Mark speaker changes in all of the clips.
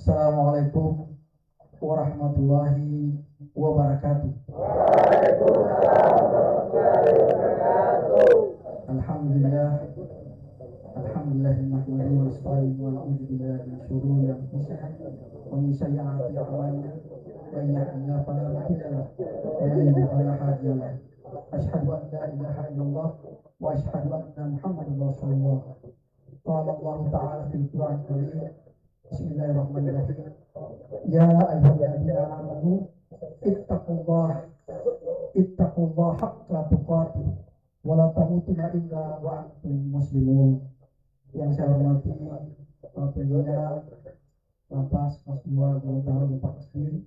Speaker 1: Assalamualaikum warahmatullahi wabarakatuh. Alhamdulillah. Alhamdulillah nahmaduhu wa nasta'inuhu wa na'udzu billahi min shururi anfusina wa min sayyi'ati a'malina. Man yahdihillahu fala mudilla lahu wa man yudlil fala hadiya lahu. Asyhadu an la ilaha illallah wa asyhadu anna Muhammadar Rasulullah. Qala Allah ta'ala fil Qur'anil Karim. Bismillahirrahmanirrahim. Ya ayyuhalladzina amanu ittaqullaha haqqa tuqatih wa la tamutunna illa wa antum muslimun. Yang saya hormati Bapak Pembina Lapas Kelas 2 Gorontalo Bapak Asli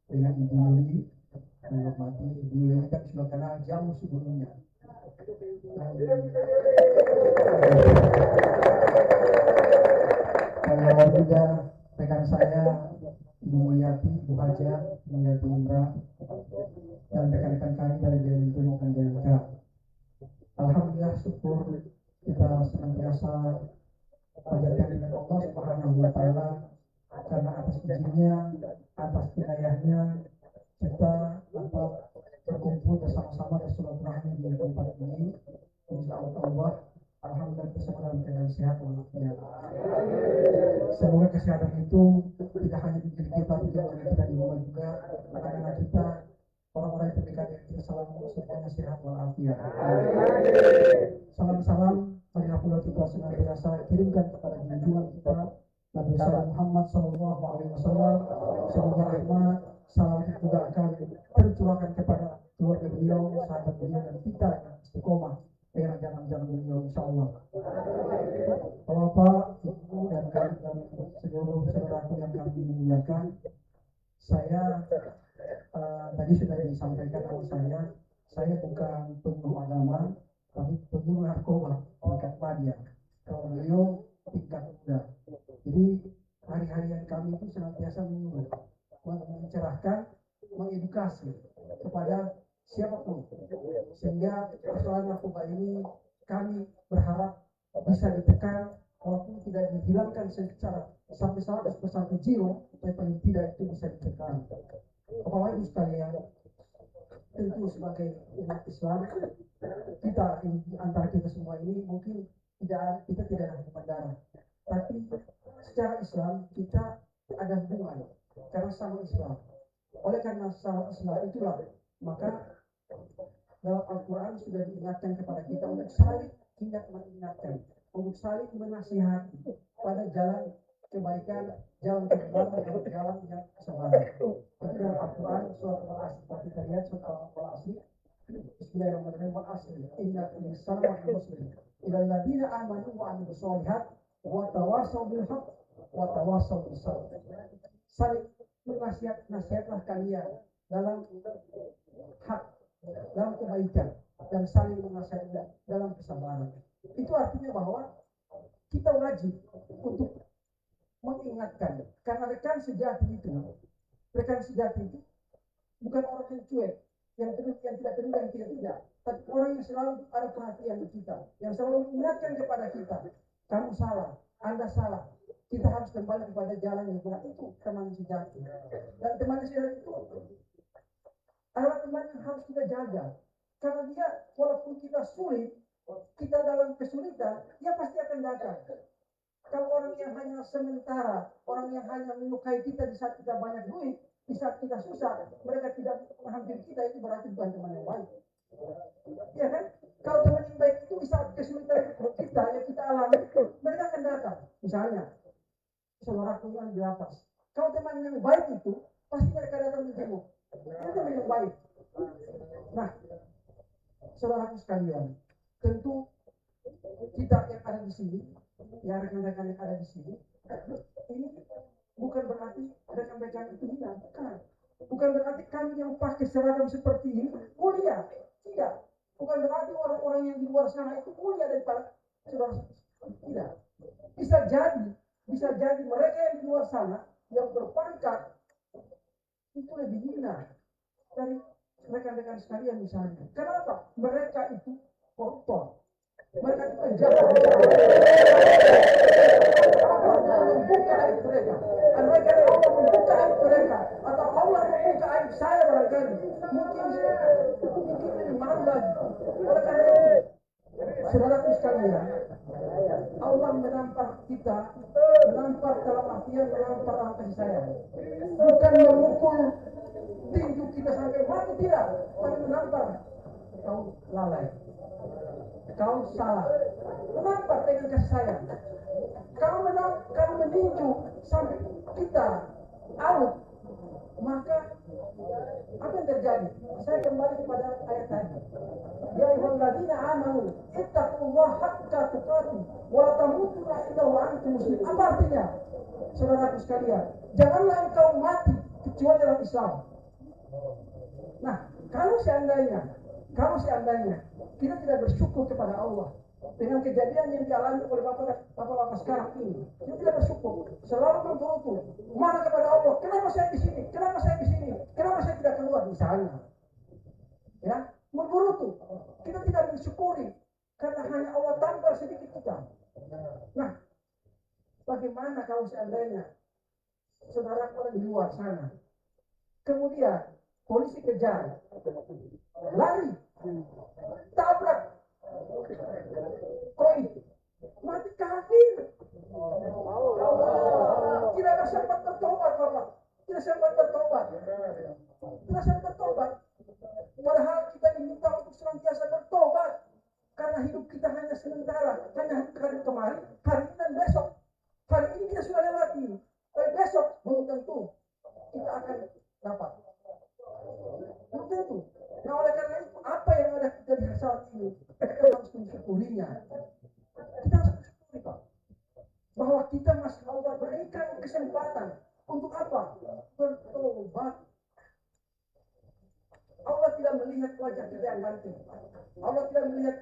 Speaker 1: dengan Ibu Yuli, saya hormati Ibu Yuli kan sudah kenal jauh sebelumnya. Kalau juga rekan saya Ibu Mulyati, Ibu Haja, Mulyati Indra, dan rekan-rekan kami dari DNP maupun DNK. Alhamdulillah, syukur kita senantiasa panjatkan dengan Allah Subhanahu wa Ta'ala karena atas izinnya, atas wilayahnya kita dapat berkumpul bersama-sama bersilaturahmi di tempat ini. Insya Allah, alhamdulillah kita semua dalam keadaan sehat walafiat. Semoga kesehatan itu tidak hanya di diri kita, tidak hanya kita di rumah juga, anak-anak kita, orang-orang yang terdekat yang kita selalu semuanya sehat walafiat. Salam-salam marilah kita senantiasa kirimkan kepada junjungan kita Nabi Muhammad Sallallahu Alaihi Wasallam. Semoga rahmat, salam juga akan tercurahkan kepada keluarga beliau, sahabat beliau, dan kita yang istiqomah dengan jalan-jalan beliau, insya Allah. Bapak, Ibu, dan kami dan seluruh saudaraku yang kami muliakan, saya tadi sudah disampaikan nama saya bukan penuh agama, tapi penuh narkoba tingkat media. Kalau beliau tingkat muda. Jadi hari-harian kami itu senantiasa mencerahkan, mengedukasi kepada siapapun, sehingga persoalan narkoba ini kami berharap bisa ditekan, walaupun tidak dihilangkan secara sampai 100% zero, tapi paling tidak itu bisa ditekan. Bapak Ibu sekalian, tentu sebagai umat Islam, kita antara kita semua ini mungkin kita tidak ada hubungan darah, tapi secara Islam kita ada hubungan karena sama Islam. Oleh karena sama Islam itulah maka dalam Al-Quran sudah diingatkan kepada kita untuk saling ingat mengingatkan, untuk saling menasihati pada jalan kebaikan, jalan kebenaran, jalan yang kesabaran. Itu dalam Al-Quran surat Al-Asr, kita lihat surat Al-Asr. Bismillahirrahmanirrahim. Al-Asr, innal insana lafi khusr illa alladziina aamanu wa 'amilus shalihaat wa tawassaw bil haqq wa tawassaw bis sabr. Saling nasihatlah kalian dalam hak, dalam kebaikan, dan saling menasihati dalam kesabaran. Itu artinya bahwa kita wajib untuk mengingatkan, karena rekan sejati itu bukan orang yang cuek, yang tidak peduli, yang tidak, tapi orang yang selalu ada perhatian di kita, yang selalu mengingatkan kepada kita, kamu salah, Anda salah, kita harus kembali kepada jalan yang benar. Itu teman sejati. Dan teman sejati itu adalah teman yang harus kita jaga, karena dia walaupun kita sulit, kita dalam kesulitan, dia pasti akan datang. Kalau orang yang hanya sementara, orang yang hanya menyukai kita di saat kita banyak duit, di saat kita susah, mereka tidak menghampiri kita, itu berarti bukan teman yang baik. Ya kan? Kalau teman yang baik itu di saat kesulitan kita yang kita alami, mereka akan datang. Misalnya, saudaraku yang di lapas. Kalau teman yang baik itu, pasti mereka datang menjenguk. Itu teman yang baik. Nah, saudaraku sekalian, tentu kita yang ada di sini, ya rekan-rekan yang ada di sini, ini bukan berarti rekan-rekan itu hina, bukan berarti kami yang pakai seragam seperti ini mulia, tidak. Bukan berarti orang-orang yang di luar sana itu mulia daripada saudara, tidak. Bisa jadi mereka yang di luar sana yang berpangkat itu lebih hina dari rekan-rekan sekalian misalnya. Kenapa? Mereka itu koruptor. Mereka itu penjahat. Membuka aib mereka. Andaikan Allah membuka aib mereka, atau Allah membuka aib saya barangkali, mungkin lebih malu lagi. Oleh karena itu, saudaraku sekalian, Allah menampar kita, menampar dalam artian menampar dalam kasih sayang. Bukan memukul tinju kita sampai mati, tidak, tapi menampar. Kau lalai, kau salah, menampar dengan kasih sayang. Kalau meninju sampai kita out, maka apa yang terjadi? Saya kembali kepada ayat tadi. Ya ayyuhalladzina amanu ittaqullaha haqqa tuqatih wa la tamutunna illa wa antum muslimun. Apa artinya? Saudaraku sekalian, janganlah engkau mati kecuali dalam Islam. Nah, kalau seandainya kita tidak bersyukur kepada Allah dengan kejadian yang dialami oleh bapak-bapak sekarang ini, kita tidak bersyukur, selalu menggerutu, marah kepada Allah. Kenapa saya di sini? Kenapa saya di sini? Kenapa saya tidak keluar? Misalnya, ya, menggerutu. Kita tidak bersyukuri karena hanya Allah tampar sedikit kita. Nah, bagaimana kalau seandainya saudara orang di luar sana, kemudian polisi kejar, lari, tabrak, koi, mati kafir. Tidak sempat bertobat, Bapak. Tidak sempat bertobat. Padahal kita diminta untuk senantiasa bertobat. Karena hidup kita hanya sementara, hanya hari kemarin, hari ini dan besok. Hari ini kita sudah lewati, tapi besok belum tentu kita akan dapat. Belum tentu. Nah, oleh karena itu, apa yang ada kita di saat ini, kita harus mensyukurinya. Kita harus mensyukuri, Pak, bahwa kita masih Allah berikan kesempatan untuk apa? Bertobat. Allah tidak melihat wajah kita yang ganteng. Allah tidak melihat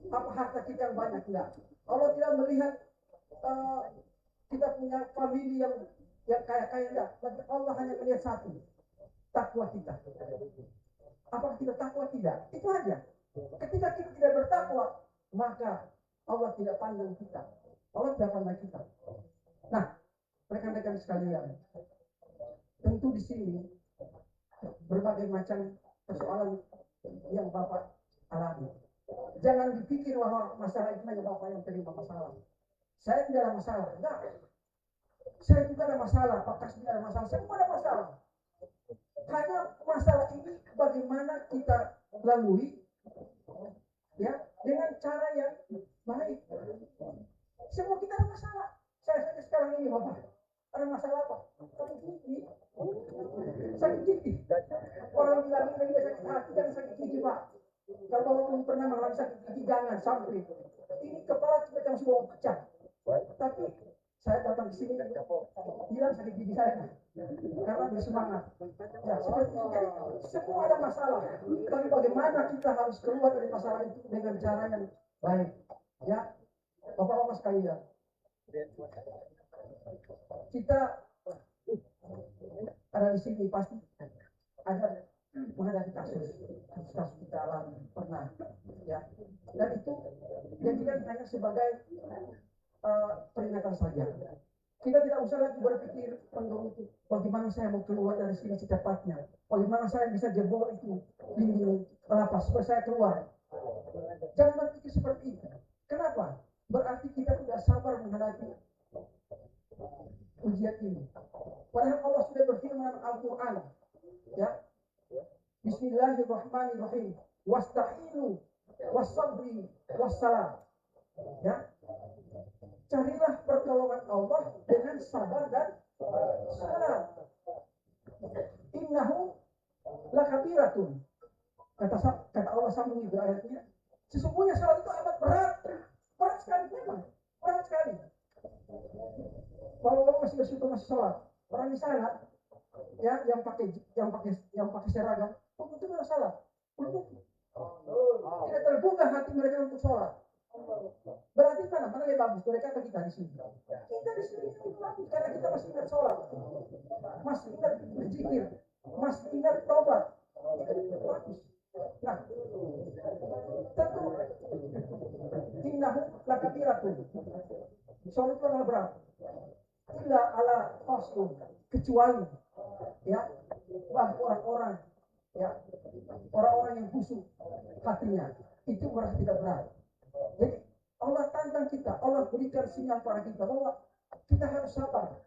Speaker 1: apa harta kita yang banyak, enggak. Allah tidak melihat kita punya famili yang kaya-kaya, enggak. Tapi Allah hanya melihat satu, takwa kita. Apakah kita takwa? Tidak. Itu aja. Ketika kita tidak bertakwa, maka Allah tidak pandang kita. Allah tidak pandang kita. Nah, rekan-rekan sekalian, tentu di sini berbagai macam persoalan yang Bapak alami. Jangan dipikir bahwa masalah itu hanya Bapak yang terima masalah. Saya tidak ada masalah. Enggak. Saya juga ada masalah. Pak Kasbi ada masalah. Semua ada masalah. Hanya masalah ini bagaimana kita lalui, ya, dengan cara yang baik. Semua kita ada masalah. Saya saja sekarang ini, Bapak, ada masalah apa? Sakit gigi. Orang bilang ini sakit hati, jangan sakit gigi, Pak. Kalau Bapak belum pernah mengalami sakit gigi, jangan sampai. Ini kepala semacam semua pecah. Tapi saya datang ke sini bilang sakit gigi saya karena bersemangat. Ya, seperti itu. Jadi semua ada masalah. Tapi bagaimana kita harus keluar dari masalah itu dengan cara yang baik. Ya, Bapak-bapak sekalian, kita ada di sini pasti ada menghadapi kasus kita alami pernah, ya. Dan itu jadikan hanya sebagai peringatan saja. Kita tidak usah lagi berpikir menggerutu, bagaimana saya mau keluar dari sini secepatnya, bagaimana saya bisa jebol itu dinding lapas supaya saya keluar. Jangan berpikir seperti itu. Kenapa? Berarti kita tidak sabar menghadapi ujian ini. Padahal Allah sudah berfirman Al-Quran, ya, Bismillahirrahmanirrahim, wasta'inu wassabri wassalam, ya. Carilah pertolongan Allah dengan sabar dan salat. Innahu lakabiratun. Kata Allah sambung itu ayatnya. Sesungguhnya salat itu amat berat. Berat sekali memang. Berat sekali. Kalau orang masih bersyukur masih salat. Orang di sana, ya, yang pakai seragam, itu tidak salah. Tidak tergugah hati mereka untuk sholat. Berarti mana yang bagus? Mereka atau kita di sini? Kita di sini bagus karena kita masih ingat sholat, masih ingat berzikir, masih ingat taubat. Bagus. Nah, tentu innahu lakabiratun. Sholat itu adalah berat. Illa ala kostum, kecuali ya bagi orang-orang ya orang-orang yang busuk hatinya, itu merasa tidak berat. Jadi Allah tantang kita, Allah berikan sinyal pada kita bahwa kita harus sabar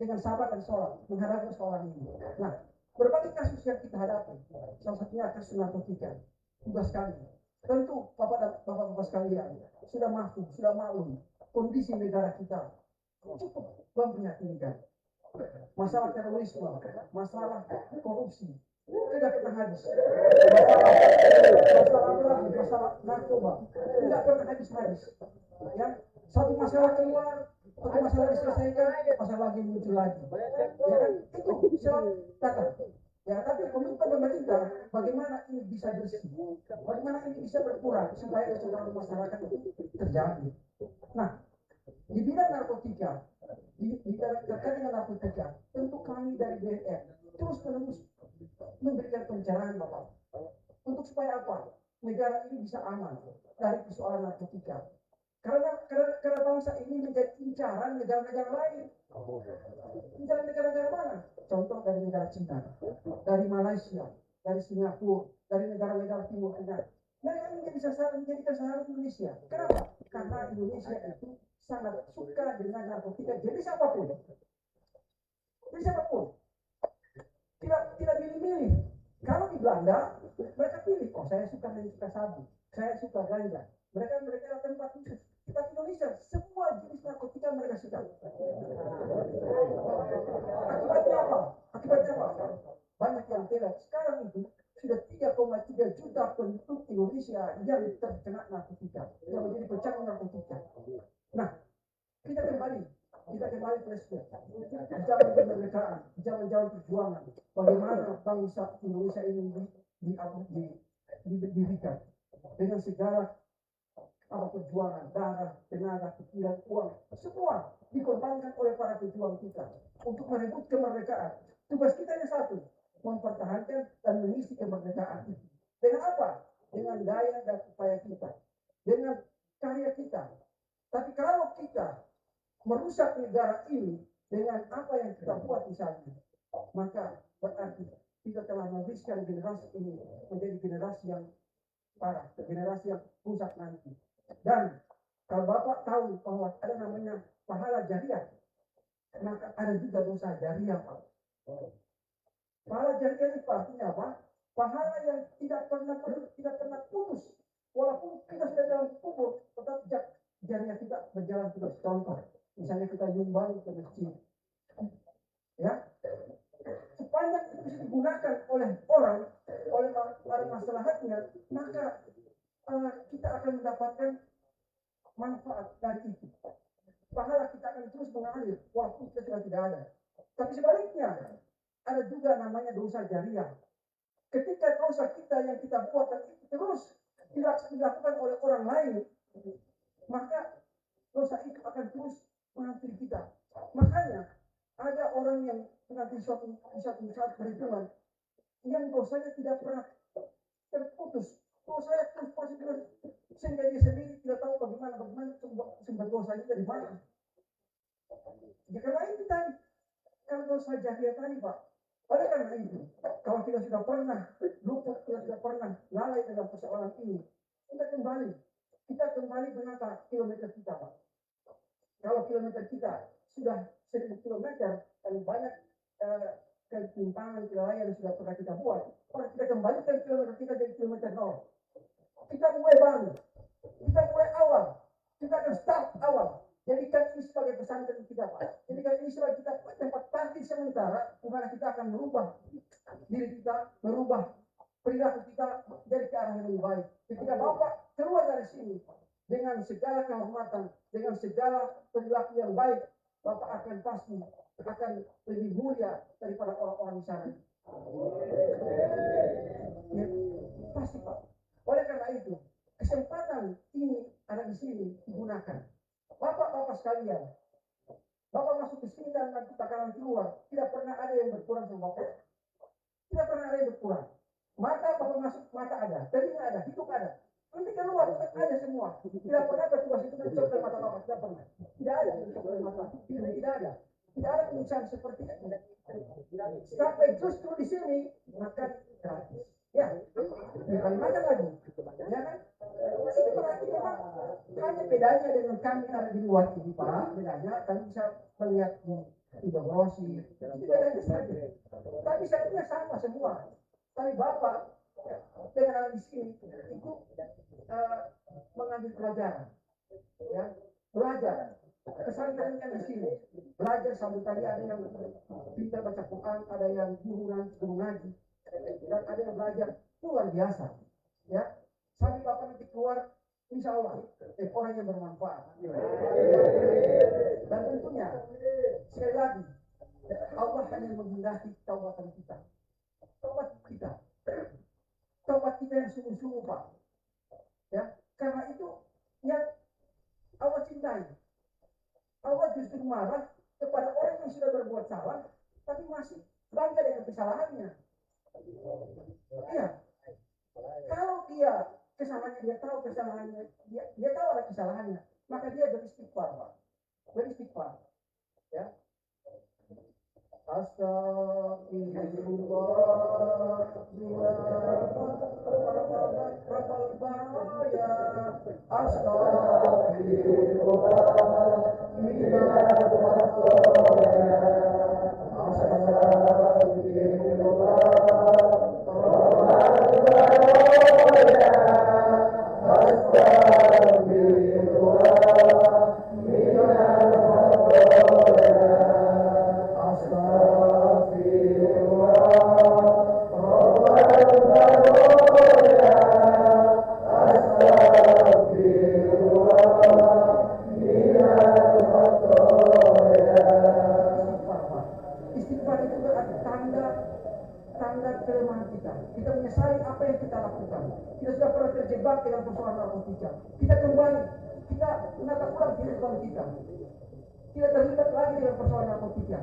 Speaker 1: dengan sabar dan sholat menghadapi persoalan ini. Nah, berbagai kasus yang kita hadapi, salah satunya kasus narkotika, tugas kami. Tentu bapak-bapak sekalian sudah maklum kondisi negara kita cukup memprihatinkan. Masalah terorisme, masalah korupsi, tidak pernah habis. Masalah narkoba, tidak pernah habis. Ya, satu masalah keluar, satu masalah diselesaikan, masalah lagi muncul lagi. Ya kan, itu selalu datang. Ya, tapi komitmen pemerintah, bagaimana ini bisa bersih, bagaimana ini bisa berkurang supaya kesejahteraan masyarakat itu terjadi. Nah, di bidang narkotika, terkait dengan narkotika, tentu kami dari BNN terus-menerus memberikan pencerahan Bapak. Untuk supaya apa? Negara ini bisa aman dari persoalan narkotika. Karena bangsa ini menjadi incaran negara-negara lain. Incaran negara-negara mana? Contoh dari negara Cina, dari Malaysia, dari Singapura, dari negara-negara Timur Tengah. Mereka menjadi sasaran Indonesia. Kenapa? Karena Indonesia itu sangat suka dengan narkotika. Jadi siapapun. Tidak milih-milih. Kalau di Belanda, mereka pilih, oh saya suka sabu, saya suka ganja. Mereka akan tempat khusus. Kita di Indonesia, semua jenis narkotika mereka suka. Akibatnya apa? Banyak yang tidak. Sekarang itu sudah 3,3 juta penduduk Indonesia yang terkena narkotika, yang menjadi pecandu narkotika. Nah, kita kembali flashback zaman kemerdekaan, zaman perjuangan, bagaimana bangsa Indonesia ini didirikan dengan segala perjuangan, darah, tenaga, pikiran, uang, semua dikorbankan oleh para pejuang kita untuk merebut kemerdekaan. Tugas kita yang satu, mempertahankan dan mengisi kemerdekaan itu. Dengan apa? Dengan daya dan upaya kita, dengan karya kita. Tapi kalau kita merusak negara ini dengan apa yang kita buat misalnya, maka berarti kita telah memiskan generasi ini menjadi generasi yang parah, generasi yang rusak nanti. Dan kalau Bapak tahu bahwa ada namanya pahala jariah, maka ada juga dosa jariah, Pak. Pahala jariah itu artinya apa? Pahala yang tidak pernah putus. Walaupun kita sudah dalam kubur, tetap jariah kita berjalan terus. Contoh, misalnya kita nyumbang ke masjid, ya, sepanjang itu bisa digunakan oleh orang, oleh para maslahatnya, maka kita akan mendapatkan manfaat dari itu. Pahala kita akan terus mengalir, walaupun kita sudah tidak ada. Tapi sebaliknya, ada juga namanya dosa jariah. Ketika dosa kita yang kita buat dan itu terus dilakukan oleh orang lain, maka dosa itu akan terus menghampiri kita. Makanya ada orang yang nanti suatu saat perhitungan yang dosanya tidak pernah terputus, dosanya terus sehingga dia sendiri tidak tahu bagaimana sumber dosanya dari mana. Jika lain kita kalau dosa jariah tadi, Pak. Oleh karena itu, kalau kita sudah pernah luput, kita sudah pernah lalai dalam persoalan ini, kita kembali menata kilometer kita, Pak. Kalau kilometer kita sudah 1000 kilometer dan banyak ketimpangan kelalaian yang sudah pernah kita buat, maka kita kembalikan kilometer kita dari kilometer 0. Kita mulai baru, kita mulai awal, kita akan start awal. Jadikan ini sebagai pesantren kita, Pak. Jadikan ini sebagai kita tempat parkir sementara, di mana kita akan merubah diri kita, merubah perilaku kita dari ke arah yang lebih baik. Ketika Bapak keluar dari sini dengan segala kehormatan, dengan segala perilaku yang baik, Bapak akan lebih mulia daripada orang-orang di sana. Ya, pasti, Pak. Oleh karena itu, kesempatan ini ada di sini digunakan. Bapak-bapak sekalian, Bapak masuk ke sini dan nanti bakalan keluar, tidak pernah ada yang berkurang sama Bapak. Tidak pernah ada yang berkurang. Mata Bapak masuk, mata ada, telinga ada, hidung ada. Nanti keluar, tetap ada semua. Tidak pernah petugas itu mencop dari mata bapak, tidak pernah. Tidak ada mencop dari mata, tidak ada. Tidak ada pengusahaan seperti itu. Sampai justru di sini makan gratis. Ya, di Kalimantan lagi, ya kan? Itu berarti memang hanya bedanya dengan kami ada di luar ini Pak, bedanya kami bisa melihat di Grosir, itu bedanya saja. Tapi sebenarnya sama semua. Tapi Bapak dengan anak di sini itu mengambil pelajaran, ya, belajar. Kesadaran di sini belajar sambil tadi ada yang pintar baca Quran, ada yang guru ngaji, dan ada yang belajar luar biasa, ya. Sampai Bapak nanti keluar, insya Allah orang yang bermanfaat. Dan tentunya sekali lagi Allah hanya menghendaki taubatan kita, taubat kita yang sungguh-sungguh Pak, ya. Karena itu yang Allah cintai. Allah justru marah kepada orang yang sudah berbuat salah, tapi masih bangga dengan kesalahannya. Iya. Kalau dia kesalahannya, dia tahu kesalahannya, dia tahu ada kesalahannya, maka dia beristighfar, Pak. Beristighfar. Ya. Kita menyesali apa yang kita lakukan. Kita sudah pernah terjebak dengan persoalan narkotika. Kita kembali, kita menata ulang kehidupan kita. Tidak terlibat lagi dengan persoalan narkotika.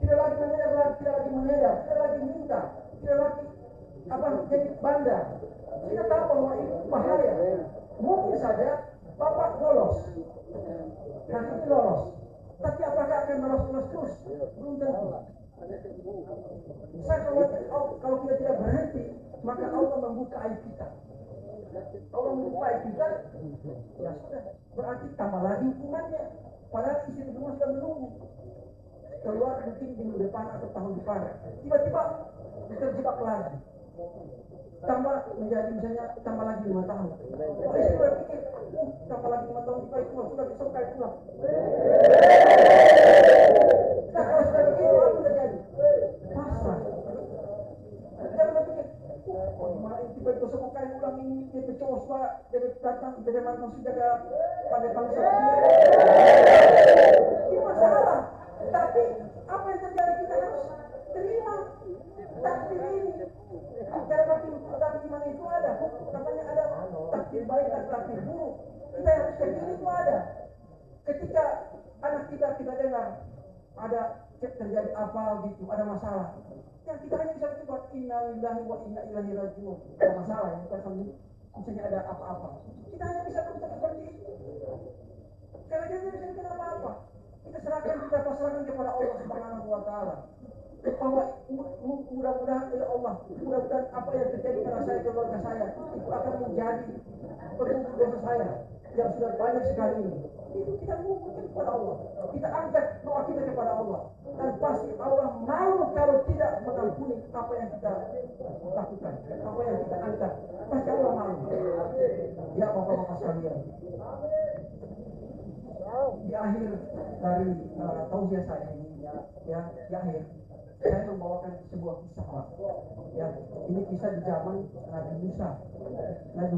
Speaker 1: Tidak lagi mengedar, tidak lagi minta, tidak lagi jadi bandar. Kita tahu bahwa itu bahaya. Mungkin saja Bapak lolos, dan itu lolos. Tapi apakah akan lolos terus? Belum tentu. Saya khawatir kalau kita tidak berhenti, maka Allah membuka aib kita. Allah membuka aib kita, ya sudah, berarti tambah lagi hukumannya. Padahal istri semua sudah menunggu. Keluar mungkin minggu depan atau tahun depan. Tiba-tiba terjebak lagi. Tambah menjadi misalnya tambah lagi 5 tahun. Oh, istri berpikir, tambah lagi 5 tahun kita itu sudah besok kayak pulang. Nah kalau sudah begitu apa terjadi? Pasrah. Jangan berpikir, gimana tiba-tiba semua kayak pulang ini dia cowok pak, dia datang dia memang sudah pada bangsa dia. Ini masalah. Tapi apa yang terjadi kita harus terima takdir ini. Karena dalam iman itu ada, namanya ada takdir baik dan takdir buruk. Kita harus yakin itu ada. Ketika anak kita dengar ada terjadi apa gitu, ada masalah. Ya kita hanya bisa berkata inna lillahi wa inna ilaihi raji'un. Ada masalah ya, bukan misalnya ada apa-apa. Kita hanya bisa berkata seperti itu. Karena dia tidak bisa apa-apa. Kita pasrahkan kepada Allah Subhanahu wa taala. Bahwa mudah-mudahan oleh Allah, mudah-mudahan apa yang terjadi pada saya, keluarga saya, itu akan menjadi pengukur dosa saya yang sudah banyak sekali ini. Itu kita mengukurkan kepada Allah. Kita angkat doa kita kepada Allah. Dan pasti Allah malu kalau tidak mengampuni apa yang kita lakukan, apa yang kita angkat. Pasti Allah malu. Ya bapak-bapak sekalian. Di akhir dari tausiah saya ini, ya di akhir saya membawakan sebuah kisah Pak. Ya, ini kisah di zaman Nabi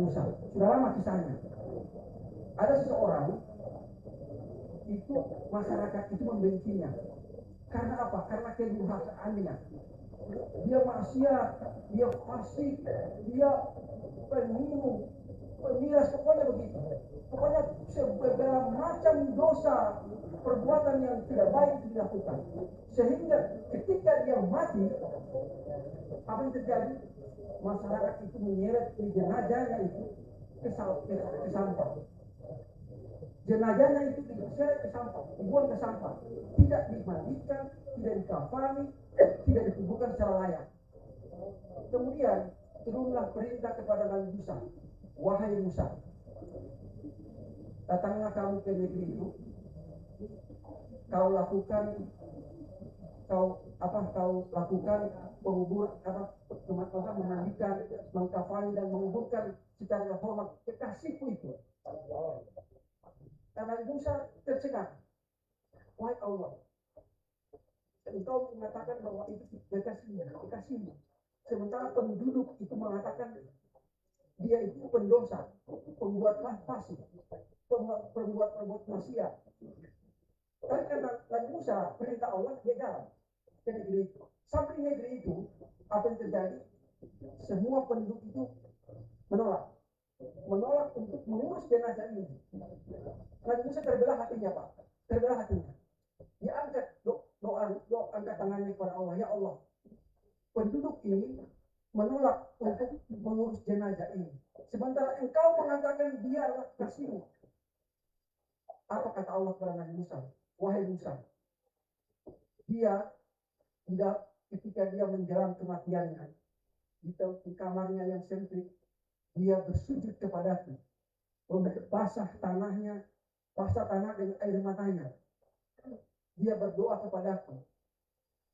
Speaker 1: Musa. Sudah lama kisahnya. Ada seseorang itu masyarakat itu membencinya. Karena apa? Karena kedurhakaannya. Dia maksiat, dia fasik, dia peminum, pemiras, pokoknya begitu. Pokoknya segala macam dosa, perbuatan yang tidak baik itu dilakukan. Sehingga ketika dia mati, apa yang terjadi? Masyarakat itu menyeret di jenazahnya itu ke sampah. Jenazahnya itu diseret ke sampah, dibuang ke sampah, tidak dimandikan, tidak dikafani, tidak dikuburkan secara layak. Kemudian turunlah perintah kepada Nabi Musa, wahai Musa, datanglah kamu ke negeri itu, kau lakukan pengubur memandikan, mengkafani dan menguburkan secara hormat kekasihku itu. Karena Musa tercengang, wahai Allah, engkau mengatakan bahwa itu kekasihmu. Sementara penduduk itu mengatakan dia itu pendosa, pembuat fasik, pembuat maksiat. Tapi karena Nabi Musa perintah Allah, dia jalan ke negeri itu. Sampai negeri itu, apa yang terjadi? Semua penduduk itu menolak untuk mengurus jenazah ini. Nabi Musa terbelah hatinya, Pak. Terbelah hatinya. Dia angkat angkat tangannya kepada Allah, ya Allah, penduduk ini menolak untuk mengurus jenazah ini. Sementara engkau mengatakan dia adalah kasihmu. Apa kata Allah kepada Nabi Musa? Wahai Musa, dia tidak, ketika dia menjelang kematiannya, di kamarnya yang sempit, dia bersujud kepadaku, basah tanah dengan air matanya. Dia berdoa kepadaku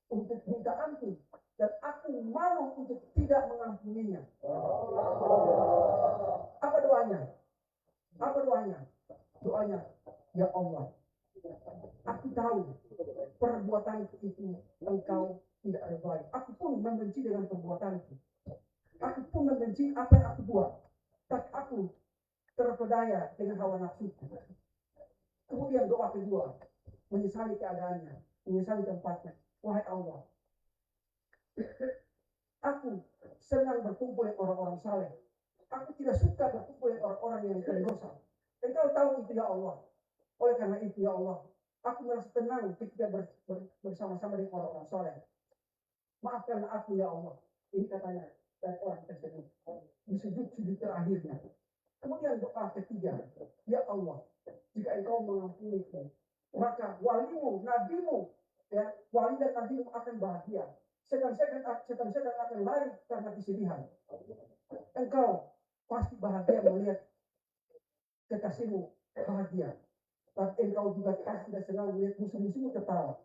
Speaker 1: untuk minta ampun, dan aku malu untuk tidak mengampuninya. Apa doanya? Doanya, ya Allah, aku tahu perbuatanku itu engkau tidak baik. Aku pun membenci dengan perbuatanku. Aku pun membenci apa yang aku buat. Tapi aku terpedaya dengan hawa nafsuku. Kemudian doa kedua, menyesali keadaannya, menyesali tempatnya. Wahai Allah, aku senang berkumpul dengan orang-orang saleh. Aku tidak suka berkumpul dengan orang-orang yang berdosa. Engkau tahu itu ya Allah. Oleh karena itu ya Allah, aku merasa tenang ketika bersama-sama dengan orang-orang saleh. Maafkan aku ya Allah. Ini katanya dari orang tersebut. Di sujud terakhirnya. Kemudian doa ketiga, ya Allah, jika engkau mengampuniku, maka walimu, nabimu, ya, wali dan nabimu akan bahagia. Setan-setan akan lari karena kesedihan. Engkau pasti bahagia melihat kekasihmu bahagia. Tapi engkau juga pasti tidak senang melihat musuh-musuhmu tertawa.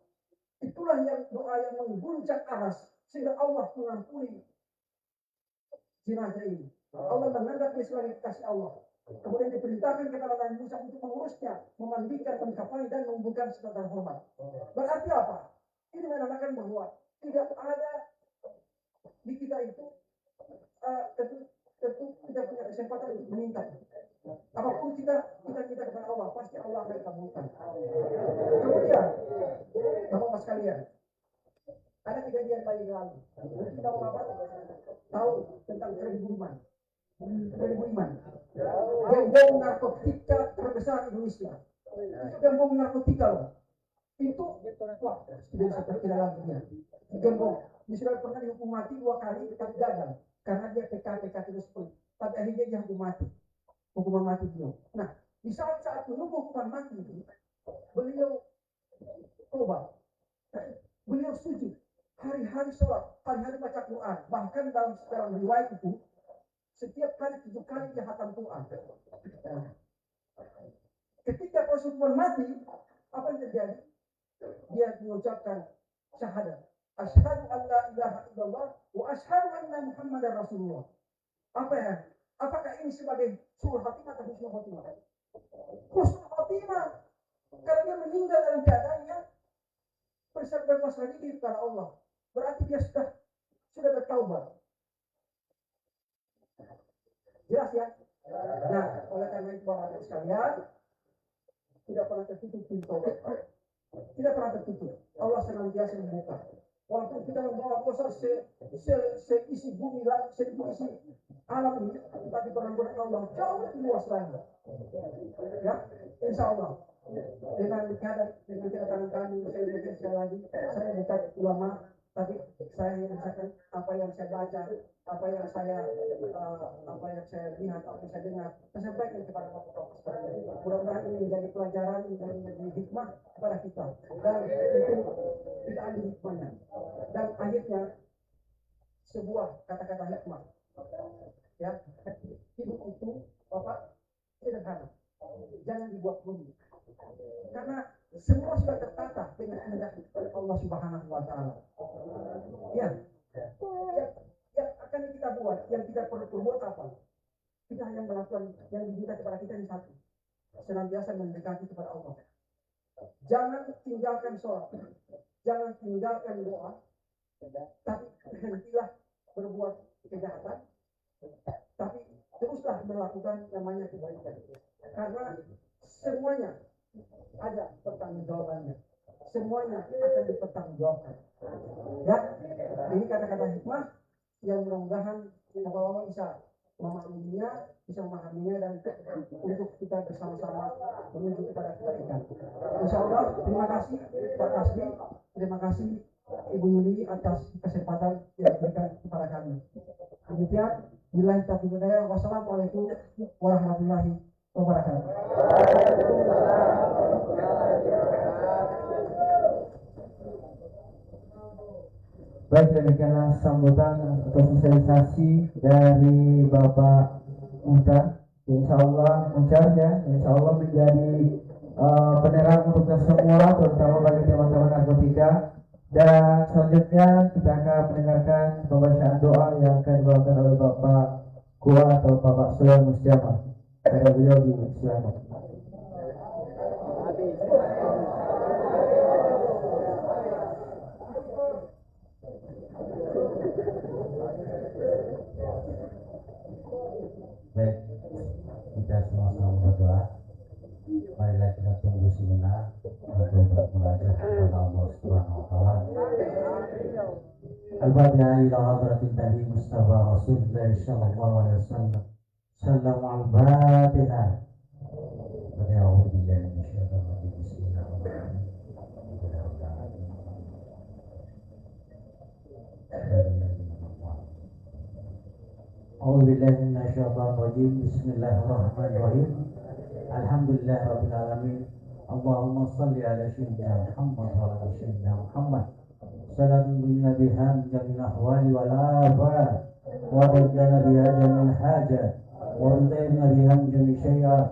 Speaker 1: Itulah yang doa yang mengguncang aras sehingga Allah mengampuni jenazah ini. Allah menganggap dia sebagai kasih Allah. Kemudian diperintahkan kepada Nabi Musa untuk mengurusnya, memandikan, mengkafani dan menguburkan secara hormat. Berarti apa? Ini menandakan bahwa tidak ada di kita itu tentu kita punya kesempatan untuk meminta. Apapun kita minta kepada Allah, pasti Allah akan kabulkan. Kemudian, Bapak sekalian, ada kejadian paling lalu. Mungkin Bapak tahu tentang Freddy Budiman. Gembong narkotika terbesar Indonesia. Itu gembong narkotika loh. Itu wah, tidak lagi dia. Gembong. Dia sudah pernah dihukum mati 2 kali tapi gagal karena dia PK terus. Tapi akhirnya dia hukum mati. Hukuman mati beliau. Nah, di saat menunggu hukuman mati itu, beliau tobat. Beliau sujud. Hari-hari sholat, hari-hari baca Quran. Bahkan dalam riwayat itu, setiap kali 7 kali dia hatam Quran. Ketika proses hukuman mati, apa yang terjadi? Dia mengucapkan syahadat. Asyhadu an la ilaha illallah wa asyhadu anna Muhammadar Rasulullah. Apakah ini sebagai suul khatimah atau husnul khatimah? Husnul khatimah. Karena dia meninggal dalam keadaannya berpasrah diri kepada Allah. Berarti dia sudah bertaubat. Jelas ya? Nah, oleh karena itu Bapak sekalian, tidak pernah tertutup pintu. Tidak pernah tertutup. Allah senantiasa membuka. Walaupun kita membawa dosa seisi bumi lagi, seisi alam ini, tapi pengampunan Allah jauh lebih luas lagi. Ya, insya Allah. Dengan keadaan kami, saya berikan sekali lagi, saya bukan ulama, tapi saya misalkan apa yang saya baca, apa yang saya lihat, apa yang saya dengar, saya sampaikan kepada bapak-bapak sekalian. Mudah-mudahan ini menjadi pelajaran dan menjadi hikmah kepada kita, dan itu kita ambil hikmahnya. Dan akhirnya sebuah kata-kata hikmah, ya, hidup itu bapak sederhana, jangan dibuat rumit, karena semua sudah tertata dengan kehendak Allah Subhanahu wa Ta'ala. Ya, yang akan kita buat, yang kita perlu buat apa? Kita hanya melakukan yang diminta kepada kita ini satu, senantiasa mendekati kepada Allah. Jangan tinggalkan sholat, jangan tinggalkan doa, tapi hentilah berbuat kejahatan, tapi teruslah melakukan namanya kebaikan, karena semuanya ada pertanggungjawabannya, semuanya akan dipertanggungjawabkan. Ya, ini kata-kata hikmah yang mudah-mudahan bapak-bapak bisa memahaminya, dan untuk kita bersama-sama menuju kepada kebaikan. Insya Allah, terima kasih Pak Kasbi, terima kasih Ibu Yuli atas kesempatan yang diberikan kepada kami. Demikian, billahi taufiq wal hidayah. Wassalamualaikum warahmatullahi wabarakatuh.
Speaker 2: Baik, demikianlah sambutan atau sosialisasi dari Bapak Muhtar. Insya Allah menjadi penerang untuk kita semua, terutama bagi teman-teman narkotika. Dan selanjutnya kita akan mendengarkan pembacaan doa yang akan dibawakan oleh Bapak Kua atau Bapak Sulaiman Musjamah. Pada beliau di Islam.
Speaker 3: Baik, kita sama-sama berdoa. Marilah kita tunggu sejenak untuk bermunajat kepada Allah Subhanahu wa Ta'ala. Al-Fatihah ila hadratin Nabi Mustafa Rasulullah sallallahu alaihi wasallam. Sallallahu al-Fatihah. A'udzu billahi minasyaitonir rajim. Bismillahirrahmanirrahim. A'udzu billahi minasyaitonir rajim. Bismillahirrahmanirrahim. Alhamdulillah rabbil alamin. Allahumma shalli ala sayyidina Muhammad wa ala sayyidina Muhammad. Salam dunya biha min jamil ahwali wal afat wa radana biha jamil hajat wa radana biha min jamil syai'at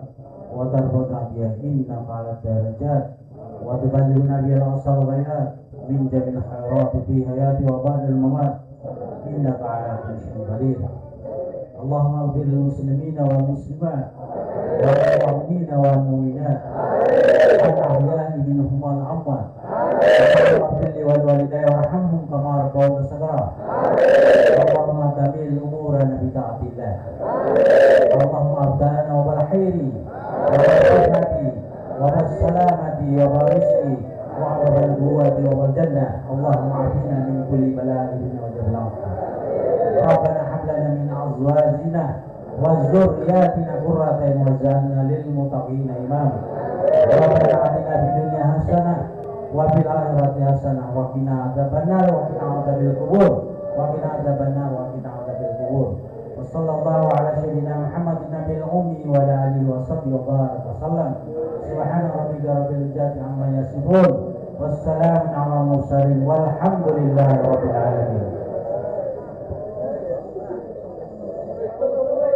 Speaker 3: wa tarbana biha inna ala darajat wa tuballighuna biha al-asal ghayat min jamil khairat fi hayati wa ba'da al-mamat innaka ala kulli syai'in qadir. Allahumma ighfir lil muslimina wal muslimat wal mu'minina wal mu'minat al-ahya'i minhum wal amwat. Ighfir li wal walidayya warhamhum kama rabbawna saghira. Allahumma tamil umurana bi ta'atillah. Allahumma abdana wa bil khairi wa bil sihhati wa bil salamati wa bil rizqi wa bil quwwati wa bil jannah. Allahumma afina min kulli bala'in wa jalal. Rabbana hab lana min azwajina wa dzurriyyatina qurrata a'yun waj'alna lil muttaqina imama. Rabbana atina fid dunya hasanah wa fil akhirati hasanah wa qina adzabannar wa qina adzabil qubur wa qina adzabannar wa qina adzabil qubur. Wa sallallahu ala sayyidina Muhammadin nabiyil ummi wa ala alihi wa sahbihi wa baraka wasallam. Subhana rabbika rabbil izzati amma yasifun. Wassalamun ala mursalin walhamdulillahi rabbil alamin.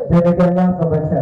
Speaker 2: Demikianlah pembacaan